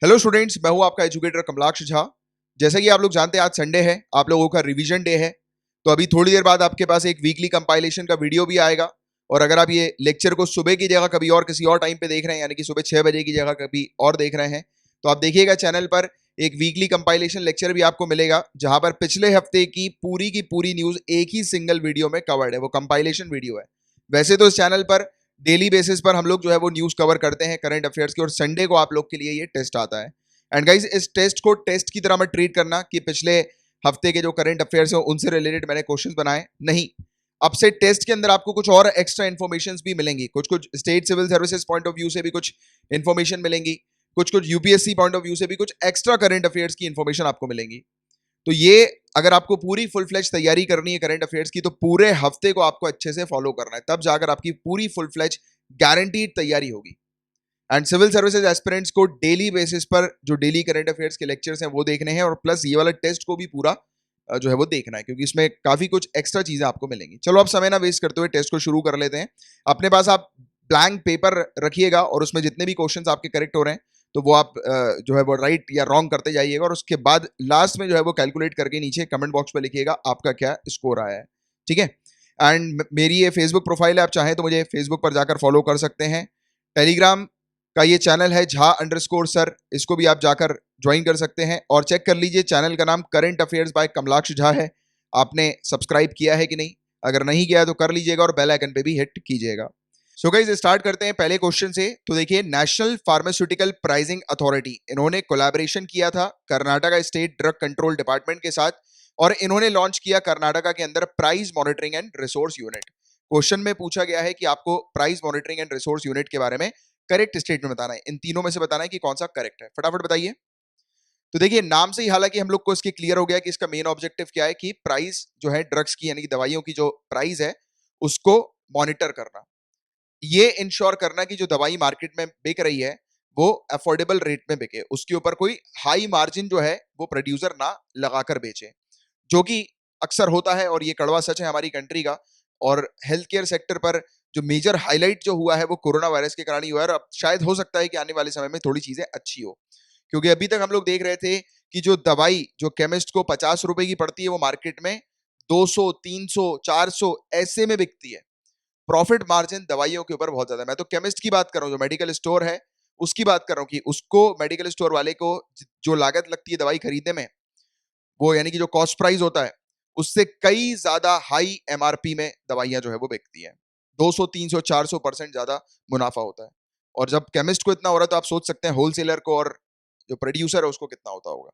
Hello students, मैं हूं आपका एजुकेटर कमलाक्ष झा। जैसा कि आप लोग जानते हैं, आज संडे है, आप लोगों का रिवीजन डे है। तो अभी थोड़ी देर बाद आपके पास एक वीकली कंपाइलेशन का वीडियो भी आएगा। और अगर आप ये लेक्चर को सुबह की जगह कभी और किसी और टाइम पे देख रहे हैं, यानी कि सुबह 6 बजे की जगह कभी और देख रहे हैं, तो आप देखिएगा चैनल पर एक वीकली कंपाइलेशन लेक्चर भी आपको मिलेगा, जहां पर पिछले हफ्ते की पूरी न्यूज एक ही सिंगल वीडियो में कवर्ड है। वो कंपाइलेशन वीडियो है। वैसे तो इस चैनल पर डेली बेसिस पर हम लोग जो है वो न्यूज कवर करते हैं करंट अफेयर्स की, और संडे को आप लोग के लिए ये टेस्ट आता है। एंड गाइज, इस टेस्ट को टेस्ट की तरह मत ट्रीट करना कि पिछले हफ्ते के जो करंट अफेयर्स हैं उनसे रिलेटेड मैंने क्वेश्चंस बनाए। नहीं, अब से टेस्ट के अंदर आपको कुछ और एक्स्ट्रा इन्फॉर्मेशन भी मिलेंगी। कुछ कुछ state civil services point of view से भी कुछ इन्फॉर्मेशन मिलेंगी, कुछ कुछ यूपीएससी पॉइंट ऑफ व्यू से भी कुछ एक्स्ट्रा करंट अफेयर्स की इन्फॉर्मेशन आपको मिलेंगी। तो ये, अगर आपको पूरी फुल फ्लेज तैयारी करनी है करंट अफेयर्स की, तो पूरे हफ्ते को आपको अच्छे से फॉलो करना है, तब जाकर आपकी पूरी फुल फ्लेज गारंटीड तैयारी होगी। एंड सिविल सर्विसेज एस्पिरेंट्स को डेली बेसिस पर जो डेली करंट अफेयर्स के लेक्चर्स हैं वो देखने हैं, और प्लस ये वाला टेस्ट को भी पूरा जो है वो देखना है, क्योंकि इसमें काफी कुछ एक्स्ट्रा चीजें आपको मिलेंगी। चलो, आप समय ना वेस्ट करते हुए टेस्ट को शुरू कर लेते हैं। अपने पास आप ब्लैंक पेपर रखिएगा, और उसमें जितने भी क्वेश्चंस आपके करेक्ट हो रहे हैं, तो वो आप जो है वो राइट या रॉन्ग करते जाइएगा, और उसके बाद लास्ट में जो है वो कैलकुलेट करके नीचे कमेंट बॉक्स में लिखिएगा आपका क्या स्कोर आया है। ठीक है। एंड मेरी ये फेसबुक प्रोफाइल है, आप चाहें तो मुझे फेसबुक पर जाकर फॉलो कर सकते हैं। टेलीग्राम का ये चैनल है झा_सर, इसको भी आप जाकर ज्वाइन कर सकते हैं, और चेक कर लीजिए चैनल का नाम current affairs by Kamalaksh Jha है। आपने सब्सक्राइब किया है कि नहीं? अगर नहीं किया है तो कर लीजिएगा, और बेल आइकन पे भी हिट कीजिएगा। सो गाइस, स्टार्ट करते हैं पहले क्वेश्चन से। तो देखिए, नेशनल फार्मास्यूटिकल प्राइसिंग अथॉरिटी, इन्होंने कोलैबोरेशन किया था Karnataka state drug control department के साथ, और इन्होंने लॉन्च किया कर्नाटका के अंदर price monitoring and resource unit. Question में पूछा गया है कि आपको price monitoring and resource unit के बारे में करेक्ट स्टेटमेंट बताना है। इन तीनों में से बताना है कि कौन सा करेक्ट है। फटाफट बताइए। तो देखिए, नाम से ही हालांकि हम लोग को इसके क्लियर हो गया कि इसका मेन ऑब्जेक्टिव क्या है, कि प्राइस जो है ड्रग्स की, यानी कि दवाइयों की जो प्राइस है उसको मॉनिटर करना, ये इंश्योर करना कि जो दवाई मार्केट में बिक रही है वो अफोर्डेबल रेट में बिके, उसके ऊपर कोई हाई मार्जिन जो है वो प्रोड्यूसर ना लगाकर बेचे, जो कि अक्सर होता है, और ये कड़वा सच है हमारी कंट्री का। और हेल्थ केयर सेक्टर पर जो मेजर हाईलाइट जो हुआ है वो कोरोना वायरस के कारण ही हुआ है, और अब शायद हो सकता है कि आने वाले समय में थोड़ी चीजें अच्छी हो। क्योंकि अभी तक हम लोग देख रहे थे कि जो दवाई जो केमिस्ट को 50 रुपए की पड़ती है, वो मार्केट में 200, 300, 400 ऐसे में बिकती है। प्रॉफिट मार्जिन दवाइयों के ऊपर बहुत ज्यादा है। मैं तो केमिस्ट की बात कर रहा हूँ, जो मेडिकल स्टोर है उसकी बात कर रहा हूँ, कि उसको मेडिकल स्टोर वाले को जो लागत लगती है दवाई खरीदने में, वो यानी कि जो कॉस्ट प्राइस होता है, उससे कई ज्यादा हाई एमआरपी में दवाइयां जो है वो बिकती हैं। 200, 300, 400% ज्यादा मुनाफा होता है। और जब केमिस्ट को इतना हो रहा है, तो आप सोच सकते हैं होलसेलर को और जो प्रोड्यूसर है उसको कितना होता होगा।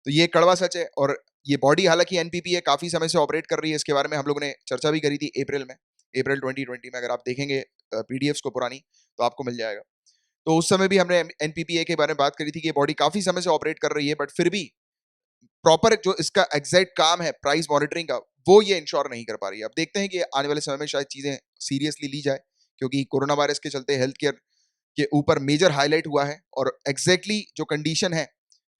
तो ये कड़वा सच है। और ये बॉडी हालांकि एनपीपीए काफी समय से ऑपरेट कर रही है, इसके बारे में हम लोगों ने चर्चा भी करी थी अप्रैल में, अप्रैल 2020 में। अगर आप देखेंगे पीडीएफ्स को पुरानी, तो आपको मिल जाएगा। तो उस समय भी हमने एनपीपीए के बारे में बात करी थी कि ये बॉडी काफी समय से ऑपरेट कर रही है, बट फिर भी प्रॉपर जो इसका एग्जैक्ट काम है प्राइस मॉनिटरिंग का, वो ये इंश्योर नहीं कर पा रही है। अब देखते हैं कि आने वाले समय में शायद चीजें सीरियसली ली जाए, क्योंकि कोरोना वायरस के चलते हेल्थ केयर के ऊपर मेजर हाईलाइट हुआ है, और एग्जैक्टली जो कंडीशन है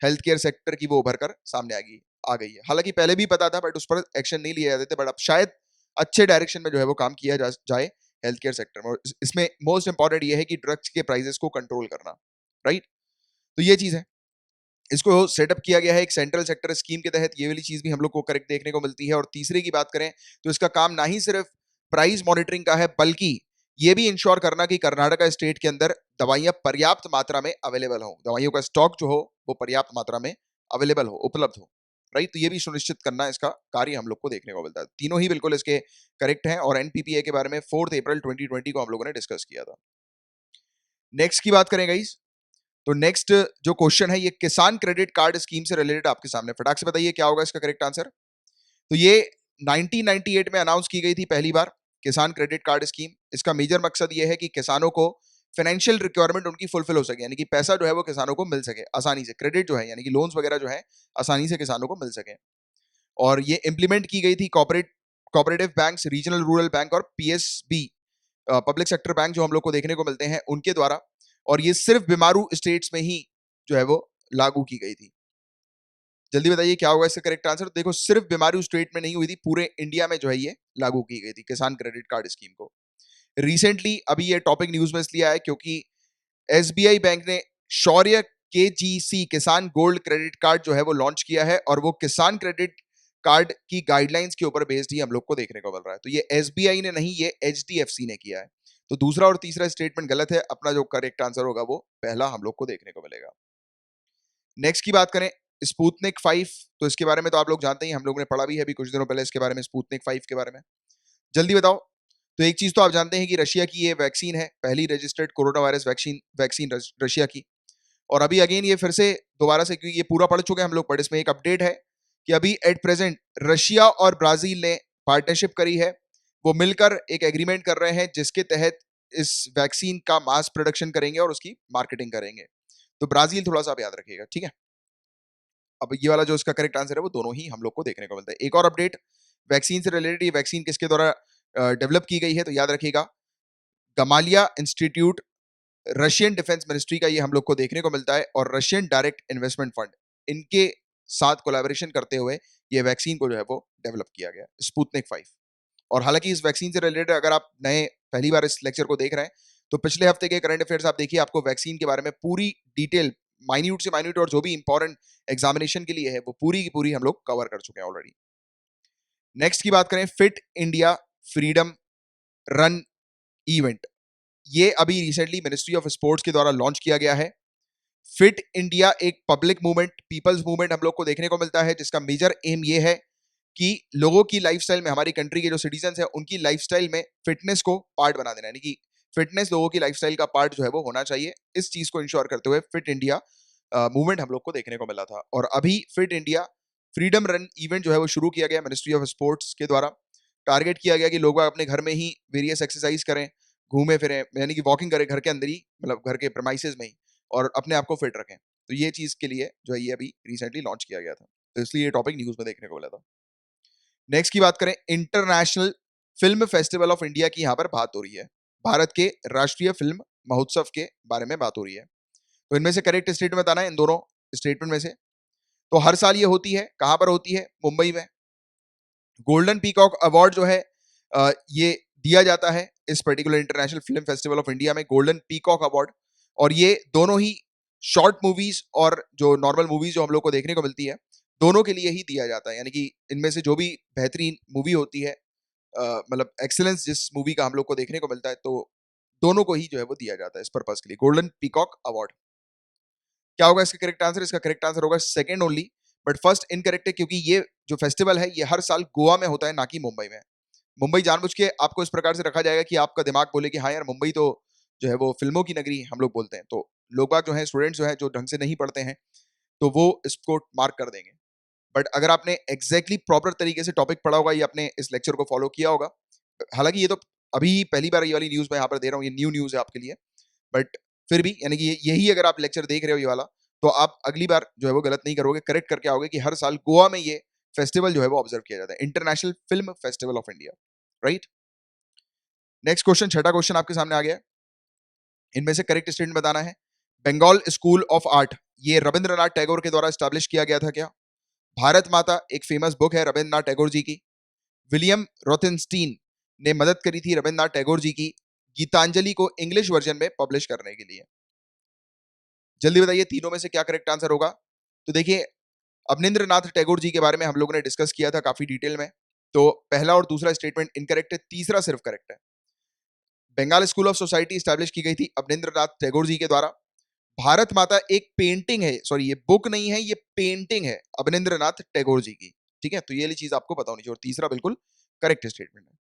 हेल्थ केयर सेक्टर की वो उभर कर सामने आ गई है। हालांकि पहले भी पता था, बट उस पर एक्शन नहीं लिए जाते थे, बट अब शायद अच्छे डायरेक्शन में जो है वो काम किया जाए हेल्थ केयर सेक्टर में। और इसमें मोस्ट इंपॉर्टेंट ये है कि ड्रग्स के प्राइसेस को कंट्रोल करना। राइट। तो ये चीज है, इसको सेटअप किया गया है एक सेंट्रल सेक्टर स्कीम के तहत। ये वाली चीज भी हम लोग को करेक्ट देखने को मिलती है। और तीसरे की बात करें, तो इसका काम ना ही सिर्फ प्राइस मॉनिटरिंग का है, बल्कि ये भी इंश्योर करना कि कर्नाटका स्टेट के अंदर दवाइयां पर्याप्त मात्रा में अवेलेबल हो, दवाइयों का स्टॉक जो हो वो पर्याप्त मात्रा में अवेलेबल हो, उपलब्ध हो। राइट। तो ये भी सुनिश्चित करना इसका कार्य हम लोग को देखने को मिलता है। तीनों ही बिल्कुल इसके करेक्ट हैं, और एनपीपीए के बारे में 4 अप्रैल 2020 को हम लोगों ने डिस्कस किया था। नेक्स्ट की बात करें गाइस, तो नेक्स्ट जो क्वेश्चन है ये किसान क्रेडिट कार्ड स्कीम से रिलेटेड आपके सामने। फटाक से बताइए क्या होगा इसका करेक्ट आंसर। तो ये 1998 में अनाउंस की गई थी पहली बार, किसान क्रेडिट कार्ड स्कीम। इसका मेजर मकसद ये है कि किसानों को फाइनेंशियल रिक्वायरमेंट उनकी फुलफिल हो सके, यानी कि पैसा जो है वो किसानों को मिल सके आसानी से, क्रेडिट जो है यानी कि लोन्स वगैरह जो है आसानी से किसानों को मिल सके। और ये इंप्लीमेंट की गई थी cooperative banks, regional rural bank और पीएसबी, पब्लिक सेक्टर बैंक जो हम लोग को देखने को मिलते हैं उनके द्वारा। और ये सिर्फ बीमारू स्टेट्स में ही जो है वो लागू की गई थी। जल्दी बताइए क्या होगा इसका करेक्ट आंसर। देखो, सिर्फ बीमारू स्टेट में नहीं हुई थी, पूरे इंडिया में जो है ये लागू की गई थी किसान क्रेडिट कार्ड स्कीम को। रिसेंटली अभी ये टॉपिक न्यूज में इसलिए आया क्योंकि एसबीआई बैंक ने शौर्य KGC किसान गोल्ड क्रेडिट कार्ड जो है वो लॉन्च किया है, और वो किसान क्रेडिट कार्ड की गाइडलाइंस के ऊपर बेस्ड ही हम लोग को देखने को मिल रहा है। तो ये SBI ने नहीं, ये HDFC ने किया है। तो दूसरा और तीसरा स्टेटमेंट गलत है, अपना जो करेक्ट आंसर होगा वो पहला हम लोग को देखने को मिलेगा। नेक्स्ट की बात करें, स्पुतनिक 5, तो इसके बारे में तो आप लोग जानते ही, हम लोगों ने पढ़ा भी है अभी कुछ दिनों पहले इसके बारे में, स्पुतनिक 5 के बारे में। जल्दी बताओ। तो एक चीज तो आप जानते हैं कि रशिया की ये वैक्सीन है, पहली registered corona virus vaccine Russia की। और अभी अगेन ये फिर से दोबारा से, क्योंकि ये पूरा पढ़ चुके हैं हम लोग, बट इसमें एक अपडेट है कि अभी एट प्रेजेंट रशिया और ब्राजील ने पार्टनरशिप करी है। वो मिलकर एक एग्रीमेंट कर रहे हैं जिसके तहत इस वैक्सीन का मास प्रोडक्शन करेंगे और उसकी मार्केटिंग करेंगे। तो ब्राजील थोड़ा सा आप याद रखिएगा, ठीक है। अब ये वाला जो इसका करेक्ट आंसर है वो दोनों ही हम लोग को देखने को मिलता है। एक और अपडेट वैक्सीन से रिलेटेड, ये वैक्सीन किसके द्वारा डेवलप की गई है, तो याद रखिएगा गमालिया इंस्टीट्यूट, रशियन डिफेंस मिनिस्ट्री का ये हम लोग को देखने को मिलता है, और रशियन डायरेक्ट इन्वेस्टमेंट फंड, इनके साथ कोलैबोरेशन करते हुए ये वैक्सीन को जो है वो डेवलप किया गया, स्पुतनिक 5। और हालांकि इस वैक्सीन से रिलेटेड अगर आप नए पहली बार इस लेक्चर को देख रहे हैं, तो पिछले हफ्ते के करंट अफेयर्स आप देखिए, आपको वैक्सीन के बारे में पूरी डिटेल, माइन्यूट से माइन्यूट, और जो भी इंपॉर्टेंट एग्जामिनेशन के लिए है वो पूरी की पूरी हम लोग कवर कर चुके हैं ऑलरेडी। नेक्स्ट की बात करें, fit India freedom run event, ये अभी रिसेंटली मिनिस्ट्री ऑफ स्पोर्ट्स के द्वारा लॉन्च किया गया है। फिट इंडिया एक पब्लिक मूवमेंट, पीपल्स मूवमेंट हम लोग को देखने को मिलता है, जिसका मेजर एम ये है कि लोगों की लाइफस्टाइल में, हमारी कंट्री के जो सिटीजन है उनकी लाइफस्टाइल में फिटनेस को पार्ट बना देना, यानी कि फिटनेस लोगों की लाइफस्टाइल का पार्ट जो है वो होना चाहिए। इस चीज को इंश्योर करते हुए फिट इंडिया मूवमेंट हम लोग को देखने को मिला था। और अभी fit India freedom run event जो है वो शुरू किया गया मिनिस्ट्री ऑफ स्पोर्ट्स के द्वारा। टारगेट किया गया कि लोग अपने घर में ही वेरियस एक्सरसाइज करें, घूमे फिरें, यानी कि वॉकिंग करें घर के अंदर ही, मतलब घर के प्रेमाइसेस में ही, और अपने आप को फिट रखें। तो ये चीज के लिए जो है ये अभी रिसेंटली लॉन्च किया गया था, तो इसलिए ये टॉपिक न्यूज में देखने को मिला था। नेक्स्ट की बात करें, international film festival of India की यहाँ पर बात हो रही है, भारत के राष्ट्रीय फिल्म महोत्सव के बारे में बात हो रही है। तो इनमें से करेक्ट स्टेटमेंट बताना है, इन दोनों स्टेटमेंट में से। तो हर साल ये होती है, कहां पर होती है, मुंबई में। गोल्डन पीकॉक अवार्ड जो है ये दिया जाता है इस particular international film festival of India में, गोल्डन पीकॉक अवार्ड। और ये दोनों ही शॉर्ट मूवीज और जो नॉर्मल मूवीज जो हम लोग को देखने को मिलती है, दोनों के लिए ही दिया जाता है। यानी कि इनमें से जो भी बेहतरीन मूवी होती है, मतलब एक्सीलेंस जिस मूवी का हम लोग को देखने को मिलता है, तो दोनों को ही जो है वो दिया जाता है इस पर्पज के लिए, गोल्डन पीकॉक अवार्ड। क्या होगा इसका करेक्ट आंसर? इसका करेक्ट आंसर होगा second only, but first incorrect है, क्योंकि ये जो फेस्टिवल है ये हर साल गोवा में होता है, ना कि मुंबई में। मुंबई जानबूझ के आपको इस प्रकार से रखा जाएगा कि आपका दिमाग बोले कि हाँ यार, मुंबई तो जो है वो फिल्मों की नगरी हम लोग बोलते हैं, तो लोग बाग जो है, स्टूडेंट्स जो है, जो ढंग से नहीं पढ़ते हैं, तो वो इसको मार्क कर देंगे। बट अगर आपने एग्जैक्टली प्रॉपर तरीके से टॉपिक पढ़ा होगा, या आपने इस लेक्चर को फॉलो किया होगा, हालांकि ये तो अभी पहली बार ये वाली न्यूज मैं यहाँ पर दे रहा हूँ, ये न्यू न्यूज है आपके लिए, बट फिर भी यानी कि यही अगर आप लेक्चर देख रहे हो ये वाला, तो आप अगली बार जो है वो गलत नहीं करोगे, करेक्ट करके आओगे कि हर साल गोवा में ये फेस्टिवल जो है वो ऑब्जर्व किया जाता है, international film festival of India, right. Next question, छठा क्वेश्चन आपके सामने आ गया। इनमें से करेक्ट स्टेटमेंट बताना है। बंगाल स्कूल ऑफ आर्ट, ये रविंद्रनाथ टैगोर के द्वारा स्टैब्लिश किया गया था क्या? भारत माता एक फेमस बुक है रविंद्रनाथ टैगोर जी की। विलियम रोथनस्टीन ने मदद करी थी रविंद्रनाथ टैगोर जी की गीतांजलि को इंग्लिश वर्जन में पब्लिश करने के लिए। जल्दी बताइए तीनों में से क्या करेक्ट आंसर होगा। तो देखिए, अवनिंद्रनाथ टैगोर जी के बारे में हम लोगों ने डिस्कस किया था काफी डिटेल में, तो पहला और दूसरा स्टेटमेंट इनकरेक्ट है, तीसरा सिर्फ करेक्ट है। Bengal school of society establish की गई थी अवनिंद्रनाथ टैगोर जी के द्वारा। भारत माता एक पेंटिंग है, सॉरी ये बुक नहीं है, ये पेंटिंग है अवनिंद्रनाथ टैगोर जी की, ठीक है। तो ये वाली चीज आपको पता होनी चाहिए, और तीसरा बिल्कुल करेक्ट स्टेटमेंट है।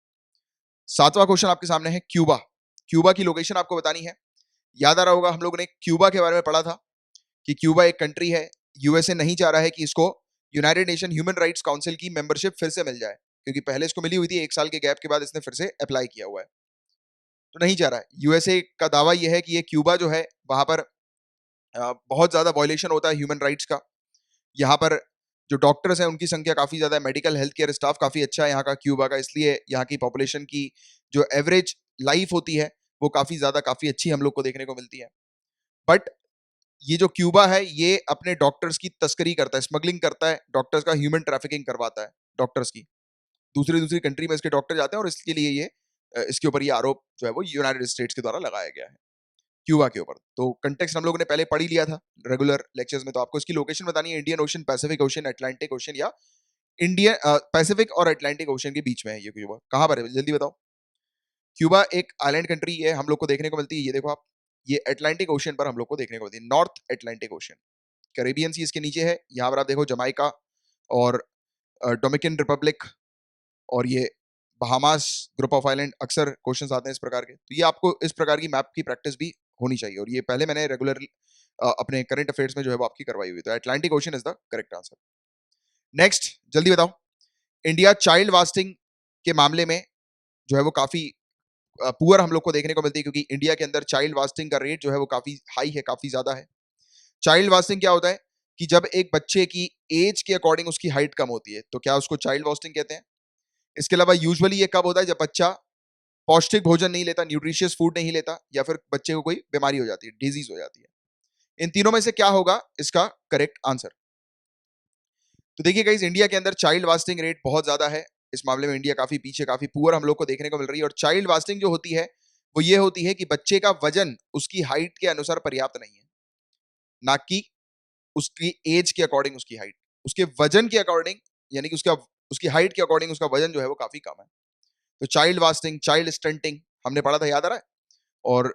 सातवां क्वेश्चन आपके सामने है, क्यूबा। क्यूबा की लोकेशन आपको बतानी है। याद आ रहा होगा हम लोगों ने क्यूबा के बारे में पढ़ा था कि क्यूबा एक कंट्री है, यूएसए नहीं चाह रहा है कि इसको United nation human rights council की मेंबरशिप फिर से मिल जाए, क्योंकि पहले इसको मिली हुई थी, एक साल के गैप के बाद इसने फिर से अप्लाई किया हुआ है, तो नहीं चाह रहा है। यूएसए का दावा यह है कि ये क्यूबा जो है वहां पर बहुत ज्यादा वायलेशन होता है ह्यूमन राइट्स का। यहाँ पर जो डॉक्टर्स हैं उनकी संख्या काफी ज्यादा है, मेडिकल हेल्थ केयर स्टाफ काफी अच्छा है यहाँ का क्यूबा का, इसलिए यहाँ की पॉपुलेशन की जो एवरेज लाइफ होती है वो काफी ज्यादा, काफी अच्छी हम लोग को देखने को मिलती है। बट ये जो क्यूबा है ये अपने डॉक्टर्स की तस्करी करता है, स्मगलिंग करता है, डॉक्टर्स का ह्यूमन ट्रैफिकिंग करवाता है डॉक्टर्स की, दूसरी दूसरी कंट्री में इसके डॉक्टर जाते हैं, और इसके लिए ये इसके ऊपर ये आरोप जो है वो यूनाइटेड स्टेट्स के द्वारा लगाया गया है। क्यूबा के ऊपर। तो कंटेक्स्ट हम लोगों ने पहले पढ़ ही लिया था रेगुलर लेक्चर्स में। तो आपको इसकी लोकेशन बतानी है, Indian ocean, Pacific ocean, Atlantic ocean, या इंडियन पैसिफिक और अटलांटिक ओशन के बीच में है ये क्यूबा। कहाँ पर है जल्दी बताओ। क्यूबा एक आइलैंड कंट्री है, हम लोग को देखने को मिलती है, ये देखो आप, ये अटलांटिक ओशन पर हम लोग को देखने को मिलती है, north Atlantic ocean. Caribbean sea इसके नीचे है, यहाँ पर आप देखो जमाइका और डोमिनिकन रिपब्लिक और ये बहामास ग्रुप ऑफ आइलैंड। अक्सर क्वेश्चंस आते हैं इस प्रकार के, तो ये आपको इस प्रकार की मैप की प्रैक्टिस भी होनी चाहिए, और ये पहले मैंने रेगुलर अपने करंट अफेयर्स में जो है वो आपकी करवाई हुई। तो Atlantic ocean is the correct answer. Next जल्दी बताओ। इंडिया चाइल्ड वास्टिंग के मामले में जो है वो काफी पुअर हम लोग को देखने को मिलती है, क्योंकि इंडिया के अंदर चाइल्ड वास्टिंग का रेट जो है वो काफी हाई है, काफी ज्यादा है। चाइल्ड वास्टिंग क्या होता है कि जब एक बच्चे की एज के अकॉर्डिंग उसकी हाइट कम होती है, तो क्या उसको चाइल्ड वास्टिंग कहते हैं। इसके अलावा यूजुअली ये कब होता है, जब बच्चा पौष्टिक भोजन नहीं लेता, न्यूट्रिशियस फूड नहीं लेता, या फिर बच्चे को कोई बीमारी हो जाती है, डिजीज हो जाती है। इन तीनों में से क्या होगा इसका करेक्ट आंसर। तो देखिए गाइस, इंडिया के अंदर चाइल्ड वास्टिंग रेट बहुत ज्यादा है। इस मामले में इंडिया काफी पीछे, काफी पुअर हम लोग को देखने को मिल रही है। और चाइल्ड वास्टिंग जो होती है वो ये होती है कि बच्चे का वजन उसकी हाइट के अनुसार पर्याप्त नहीं है, ना कि उसकी एज के अकॉर्डिंग उसकी हाइट, उसके वजन के अकॉर्डिंग, यानी कि उसकी हाइट के अकॉर्डिंग उसका वजन जो है वो काफी कम है। तो चाइल्ड वास्टिंग, चाइल्ड स्टंटिंग हमने पढ़ा था, याद आ रहा है। और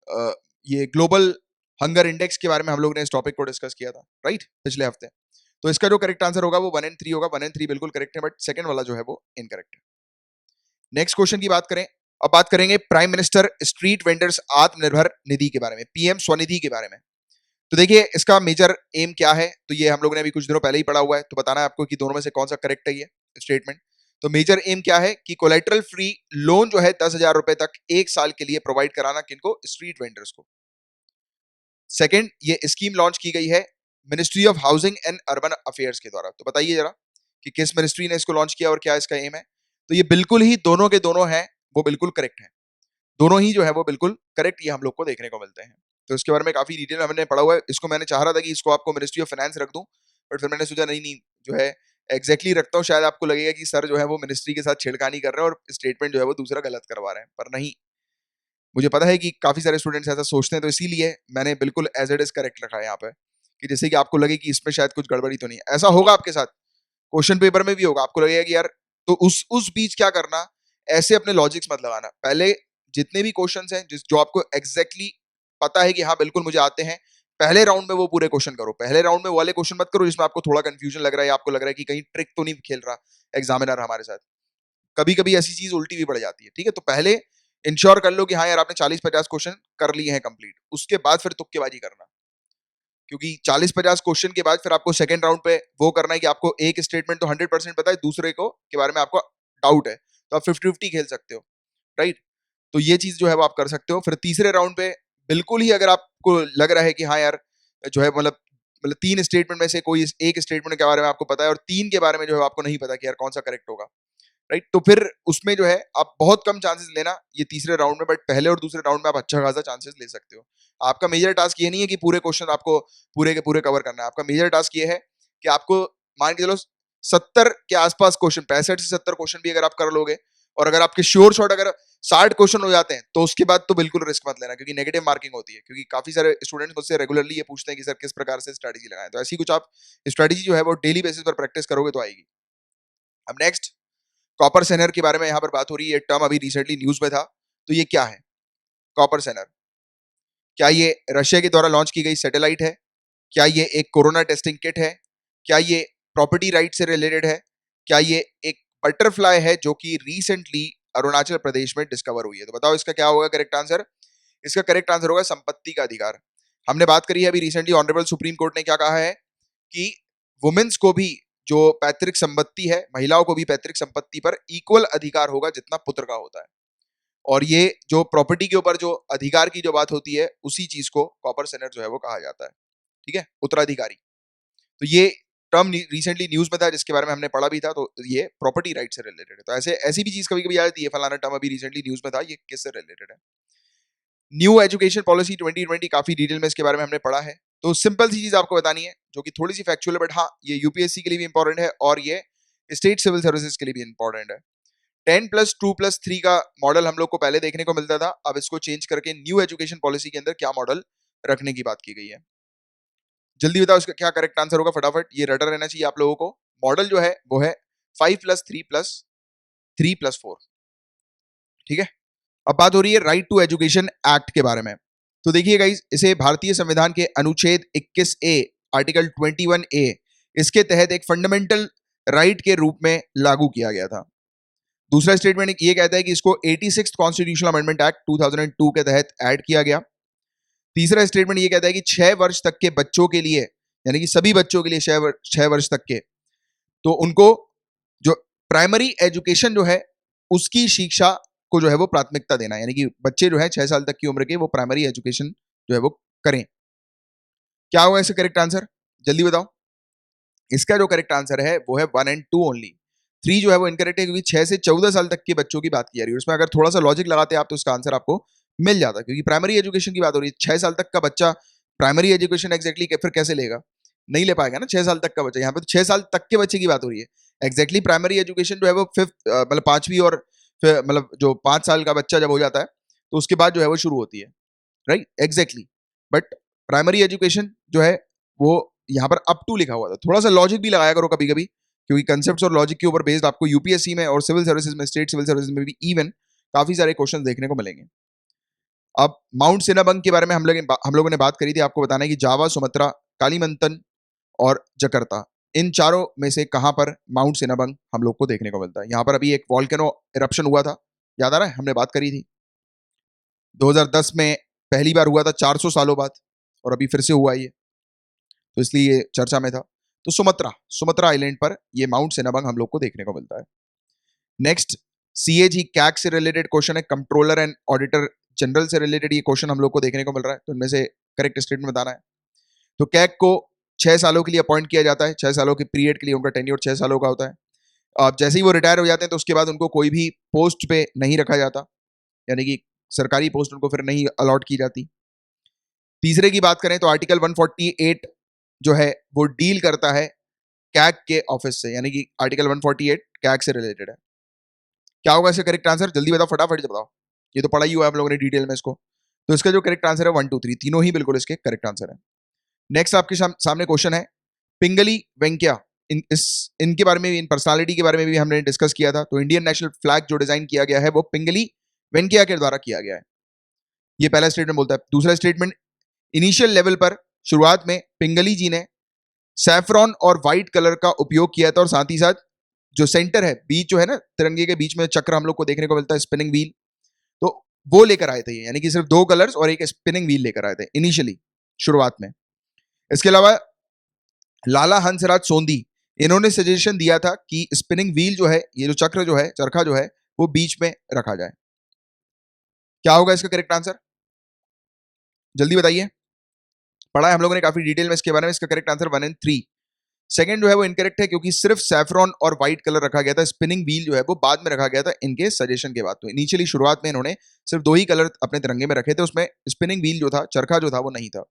अ, ये ग्लोबल हंगर इंडेक्स के बारे में हम लोग ने इस टॉपिक को डिस्कस किया था, राइट, पिछले हफ्ते। तो इसका जो करेक्ट आंसर होगा वो 1 एंड 3 होगा। 1 एंड 3 बिल्कुल करेक्ट है, बट सेकंड वाला जो है वो इनकरेक्ट है। नेक्स्ट क्वेश्चन की बात करें। अब बात करेंगे prime minister street vendors Atmanirbhar Nidhi के बारे में, पीएम स्वनिधि के बारे में। तो देखिए इसका मेजर एम क्या है, तो ये हम लोगों ने अभी कुछ दिनों पहले ही पढ़ा हुआ है। तो बताना है आपको कि दोनों में से कौन सा करेक्ट है ये स्टेटमेंट। तो मेजर एम क्या है कि कोलेटरल फ्री लोन जो है 10,000 रुपए तक 1 साल के लिए प्रोवाइड कराना, किनको, स्ट्रीट वेंडर्स को। सेकंड, ये स्कीम लॉन्च की गई है ministry of housing and urban affairs के द्वारा। तो बताइए जरा कि किस मिनिस्ट्री ने इसको लॉन्च किया और क्या इसका एम है। तो ये बिल्कुल ही दोनों के दोनों हैं, वो बिल्कुल करेक्ट है। दोनों ही जो है वो बिल्कुल करेक्ट ये हम लोग को देखने को मिलते हैं। तो इसके बारे में काफी डिटेल में हमने पढ़ा हुआ है। इसको मैंने चाह रहा था कि इसको आपको मिनिस्ट्री ऑफ फाइनेंस रख दूं, बट फिर मैंने सोचा नहीं नहीं, जो है एग्जैक्टली रखता हूँ, शायद आपको लगेगा कि सर जो है वो मिनिस्ट्री के साथ छेड़खानी कर रहे हैं और स्टेटमेंट जो है वो दूसरा गलत करवा रहे हैं, पर नहीं। मुझे पता है कि काफी सारे स्टूडेंट्स ऐसा सोचते हैं, तो इसीलिए मैंने बिल्कुल एज इट इज करेक्ट रखा है यहाँ पे, कि जैसे कि आपको लगे कि इसमें शायद कुछ गड़बड़ी तो नहीं है। ऐसा होगा आपके साथ, क्वेश्चन पेपर में भी होगा, आपको लगेगा कि यार, तो उस बीच क्या करना, ऐसे अपने लॉजिक्स मत लगाना। पहले जितने भी क्वेश्चंस हैं जिस जो आपको एग्जैक्टली पता है कि हाँ बिल्कुल मुझे आते हैं, पहले राउंड में वो पूरे क्वेश्चन करो। पहले राउंड में वो वाले क्वेश्चन मत करो जिसमें आपको थोड़ा कंफ्यूजन लग रहा है, या आपको लग रहा है कि कहीं ट्रिक तो नहीं खेल रहा एग्जामिनर हमारे साथ। कभी कभी ऐसी चीज उल्टी भी पड़ जाती है, ठीक है। तो पहले इंश्योर कर लो कि हाँ यार आपने 40-50 क्वेश्चन कर लिए हैं कंप्लीट, उसके बाद फिर तुक्केबाजी करना। क्योंकि 40-50 क्वेश्चन के बाद फिर आपको सेकंड राउंड पे वो करना है कि आपको एक स्टेटमेंट तो 100% पता है, दूसरे को के बारे में आपको डाउट है, तो आप 50-50 खेल सकते हो, राइट। तो ये चीज जो है वो आप कर सकते हो। फिर तीसरे राउंड पे बिल्कुल ही अगर आपको लग रहा है कि हाँ यार जो है मतलब 3 स्टेटमेंट में से कोई एक स्टेटमेंट के बारे में आपको पता है और 3 के बारे में जो है आपको नहीं पता कि यार कौन सा करेक्ट होगा, राइट। तो फिर उसमें जो है आप बहुत कम चांसेस लेना ये तीसरे राउंड में, बट पहले और दूसरे राउंड में आप अच्छा खासा चांसेस ले सकते हो। आपका मेजर टास्क ये नहीं है कि पूरे क्वेश्चन आपको पूरे के पूरे कवर करना है। आपका मेजर टास्क ये है कि आपको मान के चलो 70 के आसपास क्वेश्चन, 65 से 70 क्वेश्चन भी अगर आप कर लोगे, और अगर आपके श्योर शॉट अगर 60 क्वेश्चन हो जाते हैं, तो उसके बाद तो बिल्कुल रिस्क मत लेना, क्योंकि नेगेटिव मार्किंग होती है। क्योंकि काफी सारे स्टूडेंट्स मुझसे रेगुलरली ये पूछते हैं कि सर किस प्रकार से स्ट्रेटेजी लगाएं। तो ऐसी कुछ आप स्ट्रेटेजी जो है वो डेली बेसिस पर प्रैक्टिस करोगे तो आएगी। अब नेक्स्ट, कॉपर सेनर के बारे में यहाँ पर बात हो रही है। ये टर्म अभी रिसेंटली न्यूज में था। तो ये क्या है कॉपर सेनर? क्या ये रशिया के द्वारा लॉन्च की गई सैटेलाइट है? क्या ये एक कोरोना टेस्टिंग किट है? क्या ये प्रॉपर्टी राइट से रिलेटेड है? क्या ये एक बटरफ्लाई है जो कि रिसेंटली अरुणाचल प्रदेश में डिस्कवर हुई है? तो बताओ इसका क्या होगा करेक्ट आंसर। इसका करेक्ट आंसर होगा संपत्ति का अधिकार। हमने बात करी है अभी रिसेंटली, ऑनरेबल सुप्रीम कोर्ट ने क्या कहा है कि वुमेन्स को भी जो पैतृक संपत्ति है, महिलाओं को भी पैतृक संपत्ति पर इक्वल अधिकार होगा जितना पुत्र का होता है। और ये जो प्रॉपर्टी के ऊपर जो अधिकार की जो बात होती है, उसी चीज को कॉपर सेनर जो है वो कहा जाता है, ठीक है, उत्तराधिकारी। तो ये टर्म रिसेंटली न्यूज में था जिसके बारे में हमने पढ़ा भी था। तो ये प्रॉपर्टी राइट से रिलेटेड है। तो ऐसे ऐसी भी चीज कभी कभी आ जाती है, फलाना टर्म अभी रिसेंटली न्यूज में था, ये किससे रिलेटेड है। न्यू एजुकेशन पॉलिसी 2020 काफी डिटेल में इसके बारे में हमने पढ़ा है। तो सिंपल सी चीज आपको बतानी है जो कि थोड़ी सी फैक्चुअल है, बट हाँ ये यूपीएससी के लिए भी इंपॉर्टेंट है और ये स्टेट सिविल सर्विसेज के लिए भी इंपॉर्टेंट है। 10+2+3 का मॉडल हम लोग को पहले देखने को मिलता था, अब इसको चेंज करके न्यू एजुकेशन पॉलिसी के अंदर क्या मॉडल रखने की बात की गई है। जल्दी बताओ इसका क्या करेक्ट आंसर होगा, फटाफट ये रटा रहना चाहिए आप लोगों को। मॉडल जो है वो है 5+3+3+4। ठीक है, अब बात हो रही है राइट टू एजुकेशन एक्ट के बारे में। तो देखिए गाइस, इसे भारतीय संविधान के अनुच्छेद 21A आर्टिकल 21A इसके तहत एक फंडामेंटल राइट के रूप में लागू किया गया था। दूसरा स्टेटमेंट ये कहता है कि इसको 86 कॉन्स्टिट्यूशनल अमेंडमेंट एक्ट 2002 के तहत ऐड किया गया। तीसरा स्टेटमेंट ये कहता है कि 6 वर्ष तक के बच्चों के लिए, यानी कि सभी बच्चों के लिए 6 वर्ष तक के, तो उनको जो प्राइमरी एजुकेशन जो है उसकी शिक्षा को जो है वो प्राथमिकता देना, यानी कि बच्चे जो है 6 साल तक की उम्र के वो प्राइमरी एजुकेशन जो है वो करें। क्या होगा इसका करेक्ट आंसर, जल्दी बताओ। इसका जो करेक्ट आंसर है वो है 1 एंड 2 ओनली। 3 जो है वो इनकरेक्ट है, क्योंकि 6 से 14 साल तक के बच्चों की बात की जा रही है। उसमें अगर थोड़ा सा लॉजिक लगाते आप तो उसका आंसर आपको मिल जाता, क्योंकि प्राइमरी एजुकेशन की बात हो रही है। 6 साल तक का बच्चा प्राइमरी एजुकेशन एग्जैक्टली फिर कैसे लेगा, नहीं ले पाएगा ना 6 साल तक का बच्चा। यहाँ पे तो 6 साल तक के बच्चे की बात हो रही है। एग्जैक्टली प्राइमरी एजुकेशन जो है वो फिफ्थ मतलब 5वीं और मतलब जो 5 साल का बच्चा जब हो जाता है तो उसके बाद जो है वो शुरू होती है, right, exactly. But primary education जो है वो यहाँ पर अप टू लिखा हुआ था। थोड़ा सा लॉजिक भी लगाया करो कभी कभी, क्योंकि कंसेप्ट्स और लॉजिक के ऊपर बेस्ड आपको यूपीएससी में और सिविल सर्विसेज में, स्टेट सिविल सर्विसेज में भी इवन काफी सारे क्वेश्चन देखने को मिलेंगे। अब माउंट सिनाबंग के बारे में हम लोगों ने बात करी थी। आपको बताना है कि जावा, सुमात्रा, कालीमंतन और जकार्ता, इन चारों में से कहां पर माउंट सिनाबंग हम लोग को देखने को मिलता है। यहां पर अभी एक वॉल्केनो इरप्शन हुआ था, याद आ रहा है, हमने बात करी थी 2010 में पहली बार हुआ था 400 सालों बाद, और अभी फिर से हुआ ये, तो इसलिए ये चर्चा में था। तो सुमात्रा आइलैंड पर ये माउंट सिनाबंग हम लोग को देखने को मिलता है। नेक्स्ट, सीएजी कैग से रिलेटेड क्वेश्चन है, कंट्रोलर एंड ऑडिटर जनरल से रिलेटेड ये क्वेश्चन हम लोग को देखने को मिल रहा है। तो इनमें से करेक्ट स्टेटमेंट बताना है। तो कैग को 6 सालों के लिए अपॉइंट किया जाता है, 6 सालों के पीरियड के लिए उनका टेन्योर 6 सालों का होता है। अब जैसे ही वो रिटायर हो जाते हैं तो उसके बाद उनको कोई भी पोस्ट पे नहीं रखा जाता, यानी कि सरकारी पोस्ट उनको फिर नहीं अलॉट की जाती। तीसरे की बात करें तो आर्टिकल 148 जो है वो डील करता है कैग के ऑफिस से, यानी कि आर्टिकल 148 कैग से रिलेटेड है। क्या होगा इसका करेक्ट आंसर, जल्दी बताओ, फटाफट से बताओ। ये तो पढ़ा ही हुआ है हम लोगों ने डिटेल में इसको। तो इसका जो करेक्ट आंसर है 1 2 3 तीनों ही बिल्कुल इसके करेक्ट आंसर है। नेक्स्ट आपके सामने क्वेश्चन है पिंगली वेंकैया, इनके बारे में, इन पर्सनालिटी के बारे में भी हमने डिस्कस किया था। तो इंडियन नेशनल फ्लैग जो डिजाइन किया गया है वो पिंगली वेंकैया के द्वारा किया गया है। ये पहला स्टेटमेंट बोलता है। दूसरा स्टेटमेंट, इनिशियल लेवल पर शुरुआत में पिंगली जी ने सैफरॉन और व्हाइट कलर का उपयोग किया था, और साथ ही साथ जो सेंटर है, बीच जो है ना तिरंगे के बीच में चक्र हम लोग को देखने को मिलता है, स्पिनिंग व्हील, तो वो लेकर आए थे ये, यानी कि सिर्फ 2 कलर्स और एक स्पिनिंग व्हील लेकर आए थे इनिशियली, शुरुआत में। इसके अलावा लाला हंसराज सोंदी, इन्होंने सजेशन दिया था कि स्पिनिंग व्हील जो है, ये जो चक्र जो है, चरखा जो है, वो बीच में रखा जाए। क्या होगा इसका करेक्ट आंसर, जल्दी बताइए। पढ़ा है हम लोगों ने काफी डिटेल में इसके बारे में। इसका करेक्ट आंसर 1 एंड 3। सेकंड जो है वो इनकरेक्ट है, क्योंकि सिर्फ सैफरॉन और व्हाइट कलर रखा गया था, स्पिनिंग व्हील जो है वो बाद में रखा गया था इनके सजेशन के बाद। तो इनिशियली शुरुआत में इन्होंने सिर्फ 2 ही कलर अपने तिरंगे में रखे थे, उसमें स्पिनिंग व्हील जो था, चरखा जो था, वो नहीं था।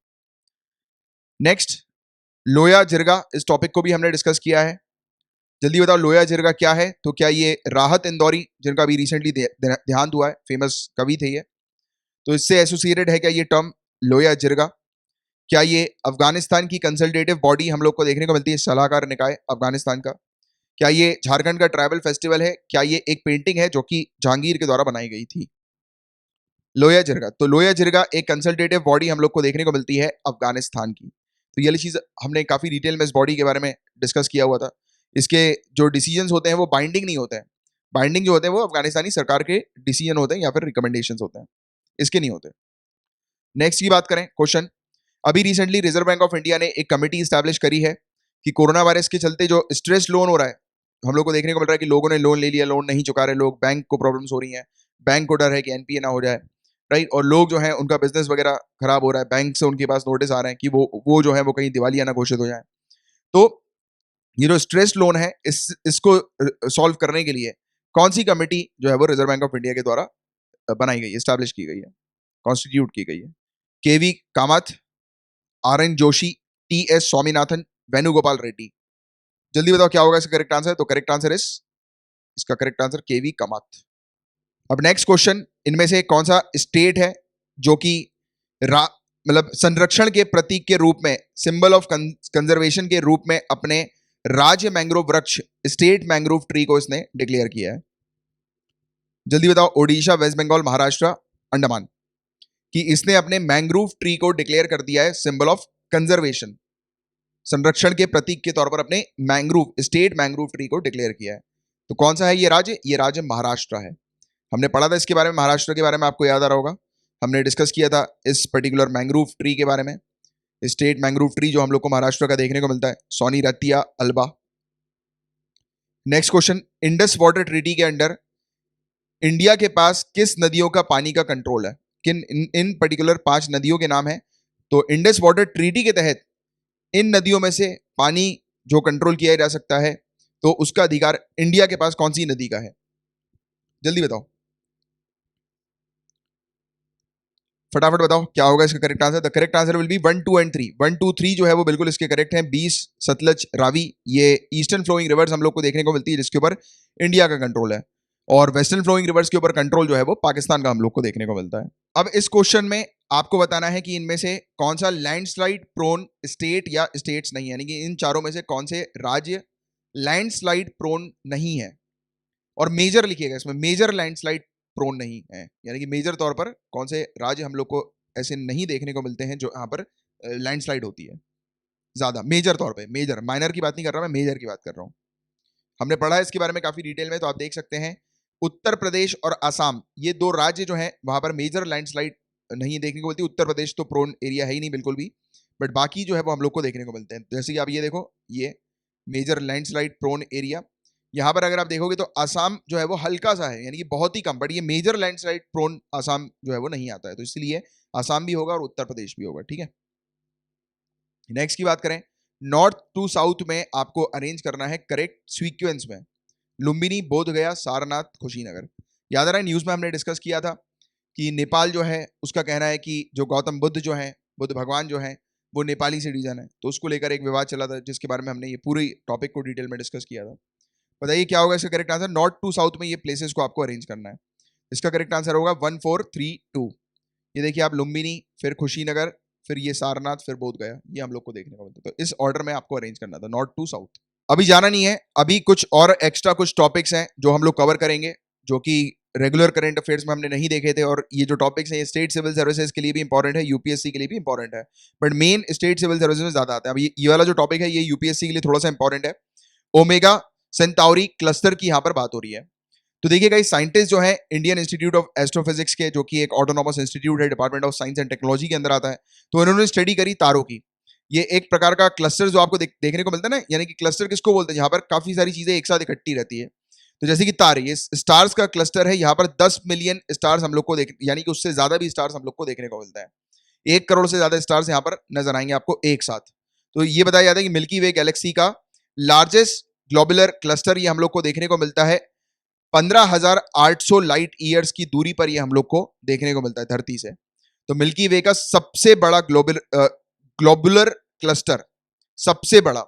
नेक्स्ट, लोया जिरगा, इस टॉपिक को भी हमने डिस्कस किया है। जल्दी बताओ लोया जिरगा क्या है। तो क्या ये राहत इंदौरी, जिनका भी रिसेंटली देहांत हुआ है, फेमस कवि थे ये, तो इससे एसोसिएटेड है क्या ये टर्म लोया जिरगा? क्या ये अफगानिस्तान की कंसल्टेटिव बॉडी हम लोग को देखने को मिलती है, सलाहकार निकाय अफगानिस्तान का? क्या ये झारखंड का ट्राइबल फेस्टिवल है? क्या ये एक पेंटिंग है जो कि जहांगीर के द्वारा बनाई गई थी? लोया जिरगा, तो लोया जिरगा एक कंसल्टेटिव बॉडी हम लोग को देखने को मिलती है अफगानिस्तान की। तो ये चीज हमने काफी डिटेल में इस बॉडी के बारे में डिस्कस किया हुआ था। इसके जो डिसीजंस होते हैं वो बाइंडिंग नहीं होते हैं। बाइंडिंग जो होते हैं वो अफगानिस्तानी सरकार के डिसीजन होते हैं या फिर रिकमेंडेशंस होते हैं, इसके नहीं होते। नेक्स्ट की बात करें क्वेश्चन, अभी recently reserve bank of India ने एक कमेटी स्टैब्लिश करी है कि कोरोना वायरस के चलते जो स्ट्रेस लोन हो रहा है, हम लोग को देखने को मिल रहा है कि लोगों ने लोन ले लिया, लोन नहीं चुका रहे लोग, बैंक को प्रॉब्लम्स हो रही हैं, बैंक को डर है कि एनपीए ना हो जाए, राइट, और लोग जो है उनका बिजनेस वगैरह खराब हो रहा है, बैंक से उनके पास नोटिस आ रहे हैं कि वो जो है वो कहीं दिवालिया ना घोषित हो जाए। तो ये जो स्ट्रेस लोन है, इसको सॉल्व करने के लिए कौन सी कमेटी जो है वो रिजर्व बैंक ऑफ इंडिया के द्वारा बनाई गई है, स्टैब्लिश की गई है, कॉन्स्टिट्यूट की गई है? K V Kamath, R N Joshi, T S Swaminathan, Venugopal Reddy. जल्दी बताओ क्या होगा इसका करेक्ट आंसर। तो करेक्ट आंसर इज इसका करेक्ट आंसर केवी कमात। अब नेक्स्ट क्वेश्चन, इनमें से कौन सा स्टेट है जो कि मतलब संरक्षण के प्रतीक के रूप में, सिंबल ऑफ कंजर्वेशन के रूप में अपने राज्य मैंग्रोव वृक्ष, स्टेट मैंग्रोव ट्री को इसने डिक्लेयर किया है? जल्दी बताओ। ओडिशा, वेस्ट बंगाल, महाराष्ट्र, अंडमान। कि इसने अपने मैंग्रोव ट्री को डिक्लेयर कर दिया है सिंबल ऑफ कंजर्वेशन, संरक्षण के प्रतीक के तौर पर अपने मैंग्रोव, स्टेट मैंग्रोव ट्री को डिक्लेयर किया है। तो कौन सा है ये राज्य? ये राज्य महाराष्ट्र है। हमने पढ़ा था इसके बारे में, महाराष्ट्र के बारे में आपको याद आ रहा होगा, हमने डिस्कस किया था इस पर्टिकुलर मैंग्रोव ट्री के बारे में, स्टेट मैंग्रोव ट्री जो हम लोग को महाराष्ट्र का देखने को मिलता है, सोनी रतिया अल्बा। Next question, Indus water treaty के अंडर इंडिया के पास किस नदियों का पानी का कंट्रोल है? किन इन पर्टिकुलर 5 नदियों के नाम है। तो इंडस वाटर ट्रीटी के तहत इन नदियों में से पानी जो कंट्रोल किया जा सकता है, तो उसका अधिकार इंडिया के पास कौन सी नदी का है? जल्दी बताओ, फटाफट बताओ क्या होगा इसका correct answer. The correct answer will be 1, 2 and 3। 1, 2, 3 जो है वो बिल्कुल इसके करेक्ट हैं। 20 सतलज, रावी, ये ईस्टर्न फ्लोइंग रिवर्स हम लोग को देखने को मिलती है जिसके ऊपर इंडिया का कंट्रोल है, और वेस्टर्न फ्लोइंग रिवर्स के ऊपर कंट्रोल जो है वो पाकिस्तान का हम लोग को देखने को मिलता है। अब इस क्वेश्चन में आपको बताना है कि इनमें से कौन सा लैंडस्लाइड प्रोन स्टेट या स्टेट्स नहीं है, यानी कि इन चारों में से कौन से राज्य लैंडस्लाइड प्रोन नहीं है। और मेजर लिखिएगा इसमें, मेजर लैंडस्लाइड प्रोन नहीं है, यानी कि मेजर तौर पर कौन से राज्य हम लोग को ऐसे नहीं देखने को मिलते हैं जो यहाँ पर लैंडस्लाइड होती है ज्यादा, मेजर तौर पे। मेजर, माइनर की बात नहीं कर रहा मैं, मेजर की बात कर रहा हूँ। हमने पढ़ा है इसके बारे में काफी डिटेल में, तो आप देख सकते हैं उत्तर प्रदेश और असम, ये 2 राज्य जो हैं वहां पर मेजर लैंडस्लाइड नहीं देखने को मिलती। उत्तर प्रदेश तो प्रोन एरिया है ही नहीं बिल्कुल भी, बट बाकी जो है वो हम लोग को देखने को मिलते हैं। जैसे कि आप ये देखो, ये मेजर लैंडस्लाइड प्रोन एरिया। यहाँ पर अगर आप देखोगे तो असम जो है वो हल्का सा है, यानी कि बहुत ही कम, बट ये मेजर लैंडस्लाइड प्रोन असम जो है वो नहीं आता है, तो इसलिए असम भी होगा और उत्तर प्रदेश भी होगा। ठीक है, नेक्स्ट की बात करें, नॉर्थ टू साउथ में आपको अरेंज करना है करेक्ट सीक्वेंस में, लुम्बिनी, बोध गया, सारनाथ, कुशीनगर। याद आ रहा है न्यूज में हमने डिस्कस किया था कि नेपाल जो है उसका कहना है कि जो गौतम बुद्ध जो है, बुद्ध भगवान जो है वो नेपाली सिटीजन है, तो उसको लेकर एक विवाद चला था जिसके बारे में हमने ये पूरी टॉपिक को डिटेल में डिस्कस किया था। बताइए क्या होगा इसका correct answer. North to south में ये प्लेसेस को आपको अरेंज करना है। इसका करेक्ट आंसर होगा 1, 4, 3, 2। ये देखिए आप, लुम्बिनी, फिर खुशीनगर, फिर ये सारनाथ, फिर बोध गया, ये हम लोग को देखने को मिलता है। तो इस ऑर्डर में आपको अरेंज करना था, नॉर्थ टू साउथ। अभी जाना नहीं है, अभी कुछ और एक्स्ट्रा कुछ टॉपिक्स हैं जो हम लोग कवर करेंगे, जो कि रेगुलर करंट अफेयर्स में हमने नहीं देखे थे, और ये जो टॉपिक्स हैं ये स्टेट सिविल सर्विसेज के लिए भी इंपॉर्टेंट है, यूपीएससी के लिए भी इंपॉर्टेंट है, but main state civil services में ज्यादा आते हैं। अब ये वाला जो टॉपिक है ये यूपीएससी के लिए थोड़ा सा इंपॉर्टेंट है। ओमेगा सेंटाउरी क्लस्टर की यहाँ पर बात हो रही है। तो देखिएगा, इस साइंटिस्ट जो है इंडियन इंस्टीट्यूट ऑफ एस्ट्रोफिजिक्स के, जो कि एक ऑटोनॉमस इंस्टीट्यूट है, department of science and technology के अंदर आता है, तो इन्होंने स्टडी करी तारों की। ये एक प्रकार का क्लस्टर जो आपको देखने को मिलता है ना, यानी कि क्लस्टर किसको बोलते हैं, यहाँ पर काफी सारी चीजें एक साथ इकट्ठी रहती है। तो जैसे कि तारे, ये स्टार्स का क्लस्टर है, यहाँ पर 10 मिलियन स्टार्स हम लोग को यानी कि उससे ज्यादा भी स्टार्स हम लोग को देखने को मिलता है। 1 करोड़ से ज्यादा स्टार्स यहाँ पर नजर आएंगे आपको एक साथ। तो ये बताया जाता है कि मिल्की वे गैलेक्सी का लार्जेस्ट ग्लोबुलर क्लस्टर ये हम लोग को देखने को मिलता है 15,800 लाइट ईयर्स की दूरी पर ये हम लोग को देखने को मिलता है धरती से। तो मिल्की वे का सबसे बड़ा ग्लोबुलर क्लस्टर, सबसे बड़ा,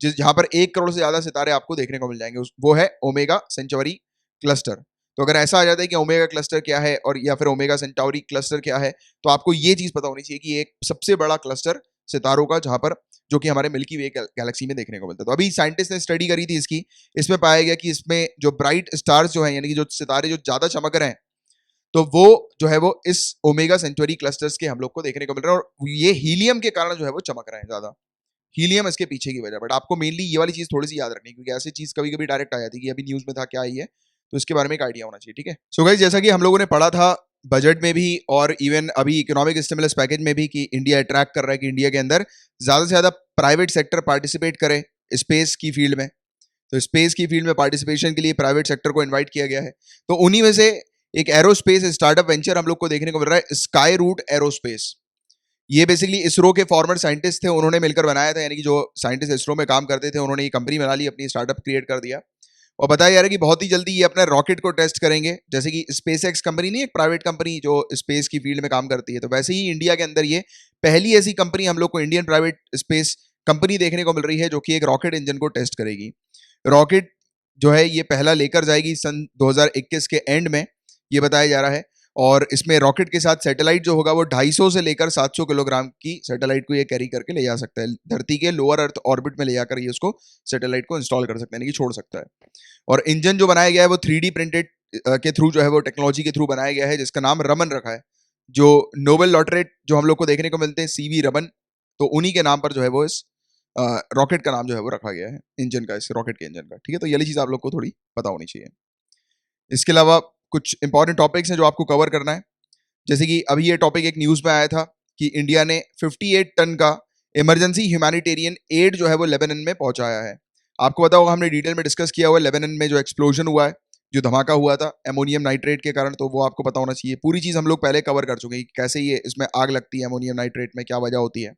जहां पर 1 करोड़ से ज्यादा सितारे आपको देखने को मिल जाएंगे, वो है ओमेगा सेंचुरी क्लस्टर। तो अगर ऐसा आ जाता है कि ओमेगा क्लस्टर क्या है और या फिर ओमेगा सेंटाउरी क्लस्टर क्या है, तो आपको ये चीज पता होनी चाहिए कि एक सबसे बड़ा क्लस्टर सितारों का, जहां पर जो कि हमारे मिल्की वे गैलेक्सी में देखने को मिलता है। तो अभी साइंटिस्ट ने स्टडी करी थी इसकी, इसमें पाया गया कि इसमें जो ब्राइट स्टार्स जो हैं, यानी कि जो सितारे जो ज्यादा चमक रहे हैं, तो वो जो है वो इस ओमेगा सेंचुरी क्लस्टर्स के हम लोग को देखने को मिल रहे हैं, और ये हीलियम के कारण जो है वो चमक रहे हैं ज्यादा। हीलियम इसके पीछे की वजह, बट आपको मेनली ये वाली चीज थोड़ी सी याद रखनी, क्योंकि ऐसी चीज कभी कभी डायरेक्ट आ जाती है कि अभी न्यूज में था क्या आई है, तो इसके बारे में एक आइडिया होना चाहिए। ठीक है, सो गाइस, जैसा कि हम लोगों ने पढ़ा था बजट में भी और इवन अभी इकोनॉमिक स्टिमुलस पैकेज में भी, कि इंडिया अट्रैक्ट कर रहा है कि इंडिया के अंदर ज्यादा से ज्यादा प्राइवेट सेक्टर पार्टिसिपेट करे स्पेस की फील्ड में। तो स्पेस की फील्ड में पार्टिसिपेशन के लिए प्राइवेट सेक्टर को इन्वाइट किया गया है। तो उन्हीं में से एक एरोस्पेस स्टार्टअप वेंचर हम लोग को देखने को मिल रहा है, स्काई रूट एरोस्पेस। ये बेसिकली इसरो के फॉर्मर साइंटिस्ट थे, उन्होंने मिलकर बनाया था, यानी कि जो साइंटिस्ट इसरो में काम करते थे उन्होंने ये कंपनी बना ली, अपनी स्टार्टअप क्रिएट कर दिया, और बताया जा रहा है कि बहुत ही जल्दी ये अपने रॉकेट को टेस्ट करेंगे। जैसे कि स्पेस एक्स कंपनी नहीं, एक प्राइवेट कंपनी जो स्पेस की फील्ड में काम करती है, तो वैसे ही इंडिया के अंदर ये पहली ऐसी कंपनी हम लोग को, इंडियन प्राइवेट स्पेस कंपनी देखने को मिल रही है जो कि एक रॉकेट इंजन को टेस्ट करेगी। रॉकेट जो है ये पहला लेकर जाएगी सन 2021 के एंड में, ये बताया जा रहा है। और इसमें रॉकेट के साथ सैटेलाइट जो होगा वो 250 से लेकर 700 किलोग्राम की सैटेलाइट को ये कैरी करके ले जा सकता है। धरती के लोअर अर्थ ऑर्बिट में ले जाकर ये उसको सैटेलाइट को इंस्टॉल कर सकते हैं, यानी कि छोड़ सकता है। और इंजन जो बनाया गया है वो 3D प्रिंटेड के थ्रू जो है वो टेक्नोलॉजी के थ्रू बनाया गया है, जिसका नाम रमन रखा है। जो नोबेल लॉटरेट जो हम लोग को देखने को मिलते हैं सीवी रमन, तो उन्हीं के नाम पर जो है वो इस रॉकेट का नाम जो है वो रखा गया है, इंजन का, इस रॉकेट के इंजन का। ठीक है, तो ये वाली चीज आप लोग को थोड़ी पता होनी चाहिए। इसके अलावा कुछ इंपॉर्टेंट टॉपिक्स हैं जो आपको कवर करना है। जैसे कि अभी ये टॉपिक एक न्यूज में आया था कि इंडिया ने 58 टन का इमरजेंसी ह्यूमैनिटेरियन एड जो है वो लेबनान में पहुंचाया है। आपको पता होगा, हमने डिटेल में डिस्कस किया हुआ है लेबनान में जो एक्सप्लोजन हुआ है, जो धमाका हुआ था एमोनियम नाइट्रेट के कारण, तो वो आपको पता होना चाहिए। पूरी चीज हम लोग पहले कवर कर चुके हैं कि कैसे ये इसमें आग लगती है एमोनियम नाइट्रेट में, क्या वजह होती है।